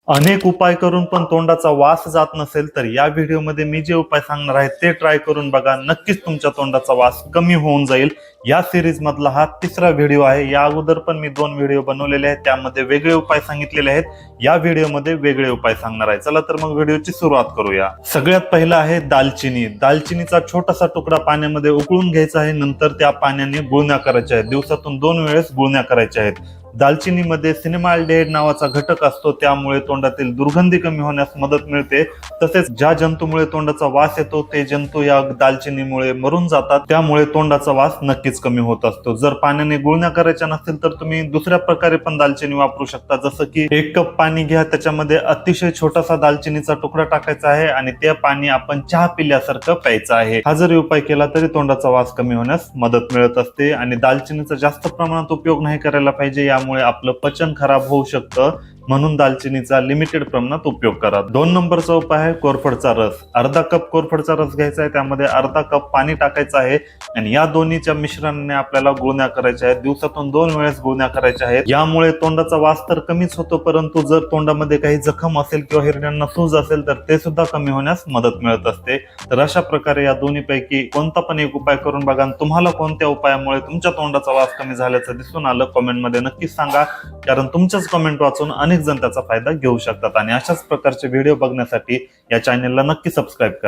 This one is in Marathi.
अनेक उपाय करून पण तोंडाचा वास जात नसेल तर या व्हिडिओमध्ये मी जे उपाय सांगणार आहे ते ट्राय करून बघा. नक्कीच तुमच्या तोंडाचा वास कमी होऊन जाईल. या सिरीज मधला हा तिसरा व्हिडिओ आहे. या अगोदर पण मी 2 व्हिडिओ बनवलेले आहेत, त्यामध्ये वेगळे उपाय सांगितलेले आहेत. या व्हिडिओमध्ये वेगळे उपाय सांगणार आहे. चला तर मग व्हिडिओची सुरुवात करूया. सगळ्यात पहिला आहे दालचिनी. दालचिनीचा छोटासा तुकडा पाण्यामध्ये उकळून घ्यायचा आहे. नंतर त्या पाण्याने गुळण्या करायच्या आहेत. दिवसातून 2 वेळेस गुळण्या करायच्या आहेत. दालचिनीमध्ये सिनेमाल्डिहाइड नावाचा घटक असतो, त्यामुळे तोंडातील दुर्गंधी कमी होण्यास मदत मिळते. तसेच ज्या जंतूमुळे तोंडाचा वास येतो ते जंतू या दालचिनीमुळे मरून जातात, त्यामुळे तोंडाचा वास नक्कीच कमी होत असतो. जर पाण्याने गुळण्या करायच्या नसतील तर तुम्ही दुसऱ्या प्रकारे पण दालचिनी वापरू शकता. जसं की 1 कप पाणी घ्या, त्याच्यामध्ये अतिशय छोटासा दालचिनीचा तुकडा टाकायचा आहे आणि ते पाणी आपण चहा पिल्यासारखं प्यायचं आहे. हा जरी उपाय केला तरी तोंडाचा वास कमी होण्यास मदत मिळत असते. आणि दालचिनीचा जास्त प्रमाणात उपयोग नाही करायला पाहिजे, यामुळे आपलं पचन खराब होऊ शकतं. म्हणून दालचिनीचा लिमिटेड प्रमाणात उपयोग करा. 2 नंबरचा उपाय आहे कोरफडचा रस. अर्धा कप कोरफडचा रस घ्यायचा आहे, त्यामध्ये अर्धा कप पाणी टाकायचं आहे आणि या दोन्हीच्या मिश्रणाने आपल्याला गुळण्या करायच्या आहेत. दिवसातून 2 वेळेस गुळण्या करायच्या आहेत. यामुळे तोंडाचा वास तर कमीच होतो, परंतु जर तोंडामध्ये काही जखम असेल किंवा हिरड्यांना सूज असेल तर ते सुद्धा कमी होण्यास मदत मिळत असते. तर अशा प्रकारे या दोन्हीपैकी कोणता पण एक उपाय करून बघा. तुम्हाला कोणत्या उपायामुळे तुमच्या तोंडाचा वास कमी झाल्याचं दिसून आलं कमेंटमध्ये नक्कीच सांगा, कारण तुमच्याच कमेंट वाचून अनेक जण त्याचा फायदा घेऊ शकतात. आणि अशाच प्रकारचे व्हिडिओ बघण्यासाठी या चॅनलला नक्की सबस्क्राईब करा.